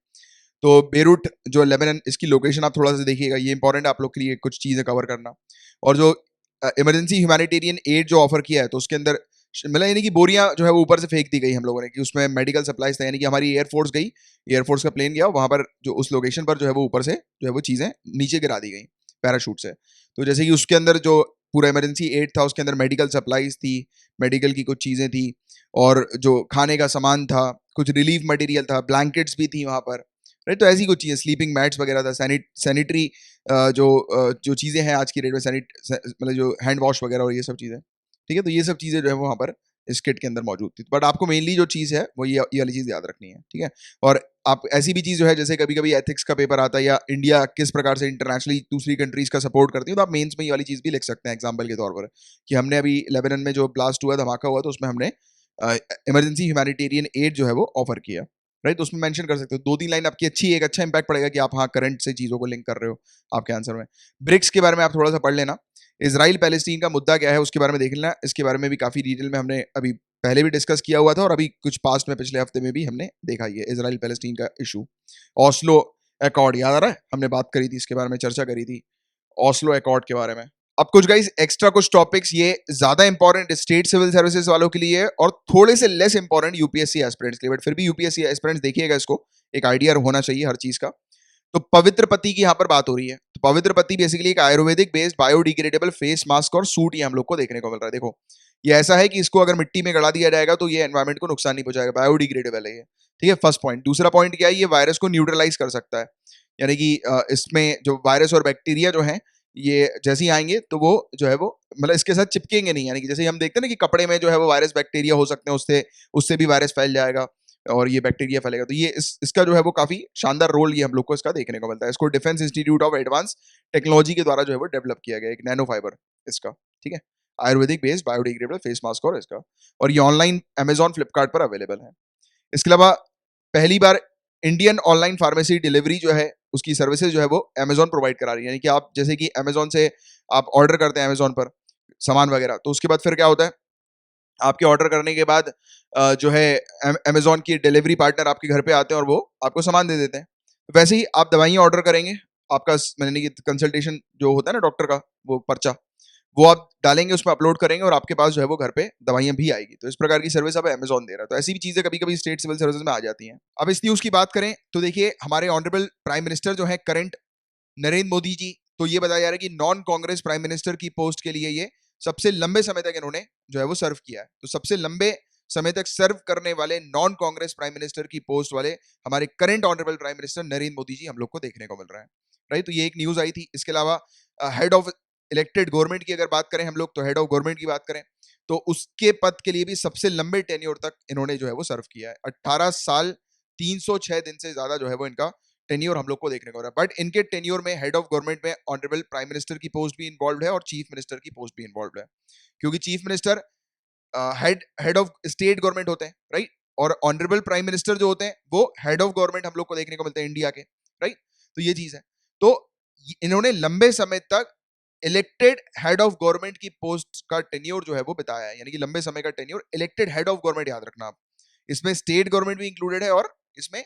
तो बेरूट जो लेबनान, इसकी लोकेशन आप थोड़ा सा देखिएगा, ये इंपॉर्टेंट है आप लोग के लिए कुछ चीजें कवर करना। और जो इमरजेंसी ह्यूमैनिटेरियन एड जो ऑफर किया है, तो उसके अंदर मतलब यानी कि बोरियां जो है वो ऊपर से फेंक दी गई हम लोगों ने, कि उसमें मेडिकल सप्लाईज था, यानी कि हमारी एयरफोर्स गई, एयरफोर्स का प्लेन गया वहां पर, जो उस लोकेशन पर जो है वो ऊपर से जो है वो चीजें नीचे गिरा दी गई पैराशूट से। तो जैसे कि उसके अंदर जो पूरा इमरजेंसी एड था उसके अंदर मेडिकल सप्लाईज थी, मेडिकल की कुछ चीजें थी, और जो खाने का सामान था, कुछ रिलीफ मटेरियल था, ब्लैंकेट्स भी थी वहां पर, राइट। तो ऐसी कुछ चीजें, स्लीपिंग मैट्स वगैरह था, सैनिटरी जो चीजें हैं आज की डेट में, मतलब जो हैंड वॉश वगैरह और ये सब चीजें, ठीक है। तो ये सब चीजें जो है वहां पर इस किट के अंदर मौजूद थी। बट आपको मेनली जो चीज है वो ये वाली चीज याद रखनी है, ठीक है। और आप ऐसी भी चीज जो है, जैसे कभी कभी एथिक्स का पेपर आता है या इंडिया किस प्रकार से इंटरनेशनली दूसरी कंट्रीज का सपोर्ट करती है, तो आप मेंस में ये वाली चीज भी लिख सकते हैं एग्जाम्पल के तौर पर, कि हमने अभी लेबनान में जो ब्लास्ट हुआ, धमाका हुआ, तो उसमें हमने इमरजेंसी ह्यूमैनिटेरियन एड जो है वो ऑफर किया, राइट। तो उसमें मेंशन कर सकते हो, दो तीन लाइन आपकी अच्छी, एक अच्छा इंपैक्ट पड़ेगा कि आप हाँ करंट से चीजों को लिंक कर रहे हो आपके आंसर में। ब्रिक्स के बारे में आप थोड़ा सा पढ़ लेना, इसराइल पैलेस्टीन का मुद्दा क्या है उसके बारे में देख लेना। इसके बारे में भी काफी डिटेल में हमने अभी पहले भी डिस्कस किया हुआ था, और अभी कुछ पास्ट में पिछले हफ्ते में भी हमने देखा ही है इसराइल पैलेस्टीन का इशू। ऑस्लो अकॉर्ड याद आ रहा है, हमने बात करी थी इसके बारे में, चर्चा करी थी ऑस्लो अकॉर्ड के बारे में। अब कुछ गाइस एक्स्ट्रा कुछ टॉपिक्स, ये ज्यादा इंपॉर्टेंट स्टेट सिविल सर्विसेज वालों के लिए है और थोड़े से लेस इंपॉर्टेंट यूपीएससी एस्पिरेंट्स के लिए, बट फिर भी यूपीएससी एस्पिरेंट्स देखिएगा इसको, एक आइडिया होना चाहिए हर चीज का। तो पवित्र पति की यहाँ पर बात हो रही है। तो पवित्र पति बेसिकली एक Ayurvedic based biodegradable face mask और सूट ये हम लोग को देखने को मिल रहा है। देखो ये ऐसा है कि इसको अगर मिट्टी में गड़ा दिया जाएगा तो ये एनवायरमेंट को नुकसान नहीं पहुंचाएगा, बायोडिग्रेडेबल है ये, ठीक है, फर्स्ट पॉइंट। दूसरा पॉइंट क्या है, ये वायरस को न्यूट्रलाइज कर सकता है, यानी कि इसमें जो वायरस और बैक्टीरिया जो है, ये जैसे ही आएंगे तो वो जो है वो मतलब इसके साथ चिपकेंगे नहीं, यानी कि जैसे हम देखते हैं ना कि कपड़े में जो है वो वायरस बैक्टीरिया हो सकते हैं, उससे उससे भी वायरस फैल जाएगा और ये बैक्टीरिया फैलेगा। तो ये इसका जो है वो काफी शानदार रोल ये हम लोग को इसका देखने को मिलता है। इसको defence institute of advance technology के द्वारा जो है वो डेवलप किया गया, एक नैनो फाइबर इसका, ठीक है, Ayurvedic based biodegradable face mask और इसका, और ये ऑनलाइन अमेजॉन फ्लिपकार्ट पर अवेलेबल है। इसके अलावा पहली बार इंडियन ऑनलाइन फार्मेसी डिलीवरी जो है उसकी सर्विसेज जो है वो अमेजॉन प्रोवाइड करा रही है, यानी कि आप जैसे कि अमेजॉन से आप ऑर्डर करते हैं अमेजॉन पर सामान वगैरह, तो उसके बाद फिर क्या होता है, आपके ऑर्डर करने के बाद जो है अमेजॉन की डिलीवरी पार्टनर आपके घर पे आते हैं और वो आपको सामान दे देते हैं। वैसे ही आप दवाइयाँ ऑर्डर करेंगे, आपका मैंने कि कंसल्टेशन जो होता है ना डॉक्टर का, वो पर्चा वो आप डालेंगे, उसमें अपलोड करेंगे और आपके पास जो है वो घर पे दवाइयाँ भी आएगी। तो इस प्रकार की सर्विस अब अमेजॉन दे रहा है। तो ऐसी भी चीजें कभी कभी स्टेट सिविल सर्विसेज में आ जाती हैं। अब इस न्यूज की बात करें तो देखिए, हमारे ऑनरेबल प्राइम मिनिस्टर जो है करंट नरेंद्र मोदी जी, तो ये बताया जा रहा है कि नॉन कांग्रेस प्राइम मिनिस्टर की पोस्ट के लिए ये सबसे लंबे समय तक इन्होंने जो है वो सर्व किया है। तो सबसे लंबे समय तक सर्व करने वाले नॉन कांग्रेस प्राइम मिनिस्टर की पोस्ट वाले हमारे current honourable prime minister Narendra Modi ji हम लोग को देखने को मिल रहा है, राइट। तो ये एक न्यूज आई थी। इसके अलावा हेड ऑफ इलेक्टेड गवर्नमेंट की अगर बात करें हम लोग, तो हेड ऑफ गवर्नमेंट की बात करें तो उसके पद के लिए भी सबसे लंबे टेन्योर तक इन्होंने जो है वो सर्व किया है, 18 साल 306 दिन से ज्यादा जो है वो इनका टेन्योर हम लोग को देखने को रहा है। बट इनके टेन्योर में हेड ऑफ गवर्नमेंट में ऑनरेबल प्राइम मिनिस्टर की पोस्ट भी इन्वॉल्व है और चीफ मिनिस्टर की पोस्ट भी इन्वॉल्व है, क्योंकि chief minister head head of state government होते हैं, राइट। और ऑनरेबल प्राइम मिनिस्टर जो होते हैं वो हेड ऑफ गवर्नमेंट हम लोग को देखने को मिलते हैं इंडिया के, राइट। तो ये चीज है। तो इन्होंने लंबे समय तक इलेक्टेड हेड ऑफ गवर्नमेंट की पोस्ट का टेन्योर जो है वो बताया है, यानी कि लंबे समय का tenure elected head of government, याद रखना आप, इसमें स्टेट गवर्नमेंट भी इंक्लूडेड है और इसमें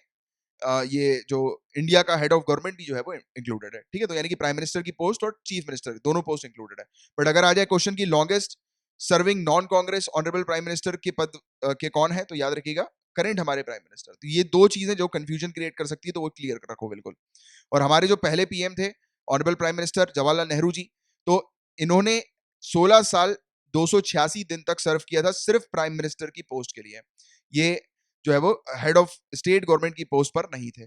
ये जो इंडिया का हेड ऑफ गवर्नमेंट भी जो है वो इंक्लूडेड है, ठीक है। तो यानी कि प्राइम मिनिस्टर की पोस्ट और चीफ मिनिस्टर दोनों पोस्ट इंक्लूडेड है। बट अगर आ जाए क्वेश्चन की longest serving non Congress honourable prime minister के पद के कौन है, तो याद रखिएगा करंट हमारे प्राइम मिनिस्टर। तो ये दो चीजें जो कंफ्यूजन क्रिएट कर सकती है, तो वो क्लियर रखो बिल्कुल। और हमारे जो पहले पीएम थे honourable prime minister Jawaharlal Nehru ji, तो इन्होंने 16 साल 286 दिन तक सर्व किया था सिर्फ प्राइम मिनिस्टर की पोस्ट के लिए। ये जो है वो हेड ऑफ स्टेट गवर्नमेंट की पोस्ट पर नहीं थे।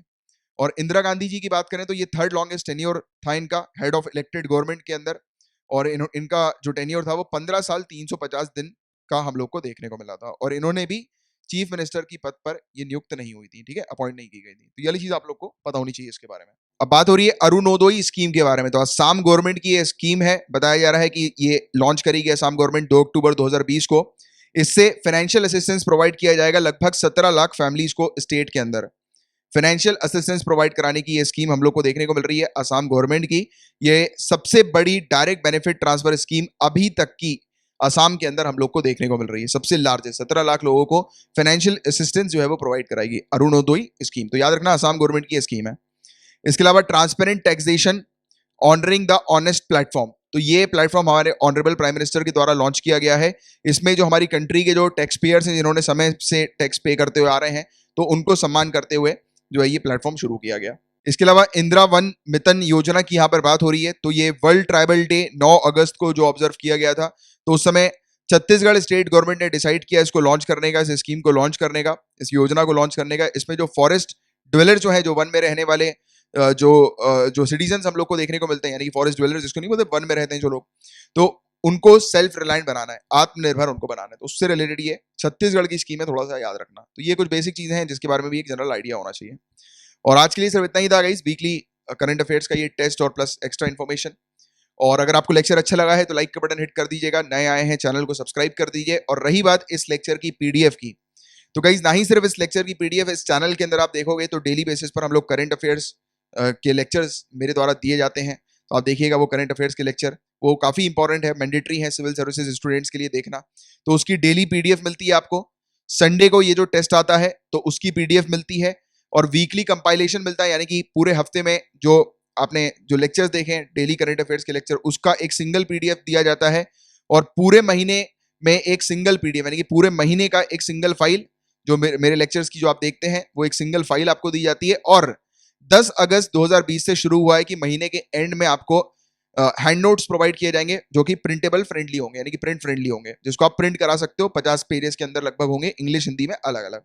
और इंदिरा गांधी जी की बात करें तो ये थर्ड लॉन्गेस्ट टेन्योर था इनका हेड ऑफ इलेक्टेड गवर्नमेंट के अंदर। और इनका जो टेन्योर था वो 15 साल 350 दिन का हम लोग को देखने को मिला था। और इन्होंने भी चीफ मिनिस्टर की पद पर ये नियुक्त नहीं हुई थी, ठीक है, अपॉइंट नहीं की गई थी। तो ये वाली चीज आप लोग को पता होनी चाहिए इसके बारे में। अब बात हो रही है अरुणोदय स्कीम के बारे में। तो असम गवर्नमेंट की ये स्कीम है, बताया जा रहा है कि ये लॉन्च करेगी असम गवर्नमेंट 2 अक्टूबर 2020 को। इससे फाइनेंशियल असिस्टेंस प्रोवाइड किया जाएगा लगभग 17 लाख फैमिलीज को स्टेट के अंदर। फाइनेंशियल असिस्टेंस प्रोवाइड कराने की ये स्कीम हम लोग को देखने को मिल रही है असम गवर्नमेंट की। ये सबसे बड़ी डायरेक्ट बेनिफिट ट्रांसफर स्कीम अभी तक की असम के अंदर हम लोग को देखने को मिल रही है। सबसे लार्जेस्ट 17 लाख लोगों को फाइनेंशियल असिस्टेंस जो है वो प्रोवाइड कराएगी अरुणोदय स्कीम। तो याद रखना असम गवर्नमेंट की स्कीम है। इसके अलावा transparent taxation honouring the honest platform. तो ये प्लेटफॉर्म हमारे ऑनरेबल प्राइम मिनिस्टर के द्वारा लॉन्च किया गया है। इसमें जो हमारी कंट्री के जो टैक्स पेयर्स हैं जिन्होंने समय से टैक्स पे करते हुए आ रहे हैं, तो उनको सम्मान करते हुए जो है ये प्लेटफॉर्म शुरू किया गया। इसके अलावा इंदिरा वन मितन योजना की यहाँ पर बात हो रही है। तो ये वर्ल्ड ट्राइबल डे 9 अगस्त को जो ऑब्जर्व किया गया था, तो उस समय छत्तीसगढ़ स्टेट गवर्नमेंट ने डिसाइड किया इसको लॉन्च करने का, इस स्कीम को लॉन्च करने का, इस योजना को लॉन्च करने का। इसमें जो फॉरेस्ट ड्वेलर जो है, जो वन में रहने वाले जो सिटीजन्स हम लोग को देखने को मिलते हैं, यानी कि फॉरेस्ट ड्वेलर्स जिसको नहीं बोलते, वन में रहते हैं जो लोग, तो उनको सेल्फ रिलायंट बनाना है, आत्मनिर्भर उनको बनाना है। तो उससे रिलेटेड ये छत्तीसगढ़ की स्कीम है, थोड़ा सा याद रखना। तो ये कुछ बेसिक चीजें हैं जिसके बारे में भी एक जनरल आइडिया होना चाहिए। और आज के लिए सिर्फ इतना ही था गाइस, वीकली करंट अफेयर्स का ये टेस्ट और प्लस एक्स्ट्रा इन्फॉर्मेशन। और अगर आपको लेक्चर अच्छा लगा है तो लाइक का बटन हिट कर दीजिएगा, नए आए हैं चैनल को सब्सक्राइब कर दीजिए। और रही बात इस लेक्चर की पीडीएफ की, तो गाइस ना ही सिर्फ इस लेक्चर की पीडीएफ इस चैनल के अंदर आप देखोगे, तो डेली बेसिस पर हम लोग करंट अफेयर्स के लेक्चर्स मेरे द्वारा दिए जाते हैं। तो आप देखिएगा वो करंट अफेयर्स के लेक्चर, वो काफी इंपॉर्टेंट है, मैंडेटरी है सिविल सर्विसेज स्टूडेंट्स के लिए देखना। तो उसकी डेली पीडीएफ मिलती है आपको। संडे को ये जो टेस्ट आता है तो उसकी पीडीएफ मिलती है। और वीकली कंपाइलेशन मिलता है, यानी कि पूरे हफ्ते में जो आपने जो लेक्चर्स देखे हैं डेली करंट अफेयर्स के लेक्चर, उसका एक सिंगल पीडीएफ दिया जाता है। और पूरे महीने में एक सिंगल पीडीएफ, यानी कि पूरे महीने का एक सिंगल फाइल, जो मेरे लेक्चर्स की जो आप देखते हैं वो एक सिंगल फाइल आपको दी जाती है। और 10 अगस्त 2020 से शुरू हुआ है कि महीने के एंड में आपको हैंड नोट्स प्रोवाइड किए जाएंगे जो कि प्रिंटेबल फ्रेंडली होंगे, यानी कि प्रिंट फ्रेंडली होंगे, जिसको आप प्रिंट करा सकते हो। 50 पेजेस के अंदर लगभग होंगे, इंग्लिश हिंदी में अलग अलग।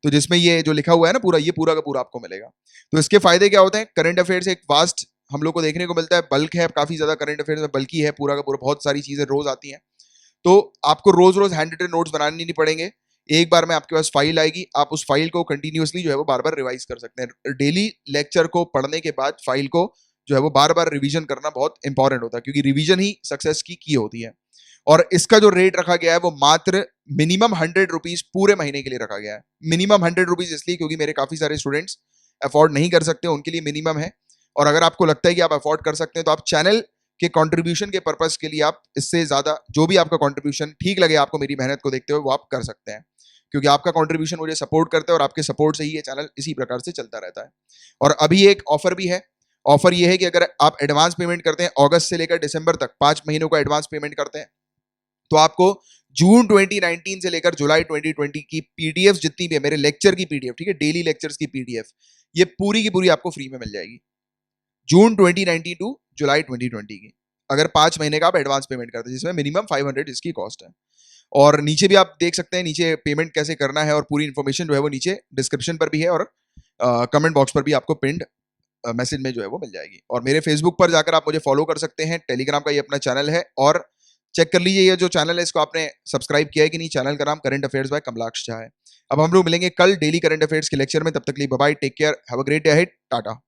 तो जिसमें ये जो लिखा हुआ है ना पूरा, ये पूरा का पूरा आपको मिलेगा। तो इसके फायदे क्या होते हैं? करंट अफेयर्स एक वास्ट हम लोग को देखने को मिलता है, बल्क है काफी ज्यादा करंट अफेयर्स में, बल्कि है पूरा का पूरा, बहुत सारी चीजें रोज आती हैं। तो आपको रोज रोज हैंड रिटन नोट्स बनाने नहीं पड़ेंगे, एक बार में आपके पास फाइल आएगी, आप उस फाइल को कंटिन्यूअसली जो है वो बार बार रिवाइज कर सकते हैं। डेली लेक्चर को पढ़ने के बाद फाइल को जो है वो बार बार रिवीजन करना बहुत इंपॉर्टेंट होता है, क्योंकि रिवीजन ही सक्सेस की होती है। और इसका जो रेट रखा गया है वो मात्र मिनिमम 100 रुपीज पूरे महीने के लिए रखा गया है। मिनिमम 100 रुपीज इसलिए क्योंकि मेरे काफी सारे स्टूडेंट्स अफोर्ड नहीं कर सकते, उनके लिए मिनिमम है। और अगर आपको लगता है कि आप अफोर्ड कर सकते हैं तो आप चैनल के कंट्रीब्यूशन के पर्पस के लिए आप इससे ज्यादा जो भी आपका कंट्रीब्यूशन ठीक लगे आपको मेरी मेहनत को देखते हुए, वो आप कर सकते हैं, क्योंकि आपका कंट्रीब्यूशन मुझे सपोर्ट करता है और आपके सपोर्ट से ही ये चैनल इसी प्रकार से चलता रहता है। और अभी एक ऑफर भी है। ऑफर ये है कि अगर आप एडवांस पेमेंट करते हैं अगस्त से लेकर दिसंबर तक 5 महीनों का एडवांस पेमेंट करते हैं, तो आपको जून 2019 से लेकर जुलाई 2020 की पीडीएफ जितनी भी है, मेरे लेक्चर की पीडीएफ, ठीक है, डेली लेक्चर्स की पीडीएफ, ये पूरी की पूरी आपको फ्री में मिल जाएगी। जून 2019 टू जुलाई 2020 की, अगर 5 महीने का आप एडवांस पेमेंट करते हैं, जिसमें मिनिमम 500 इसकी कॉस्ट है। और नीचे भी आप देख सकते हैं, नीचे पेमेंट कैसे करना है और पूरी इन्फॉर्मेशन जो है वो नीचे डिस्क्रिप्शन पर भी है, और कमेंट बॉक्स पर भी आपको पिंड मैसेज में जो है वो मिल जाएगी। और मेरे फेसबुक पर जाकर आप मुझे फॉलो कर सकते हैं, टेलीग्राम का ये अपना चैनल है, और चेक कर लीजिए ये जो चैनल है इसको आपने सब्सक्राइब किया है कि नहीं। चैनल का नाम current affairs by Kamalaksh Jha है। अब हम लोग मिलेंगे कल डेली करंट अफेयर्स के लेक्चर में, तब तक के लिए bye bye, take care, have a great day ahead, Tata.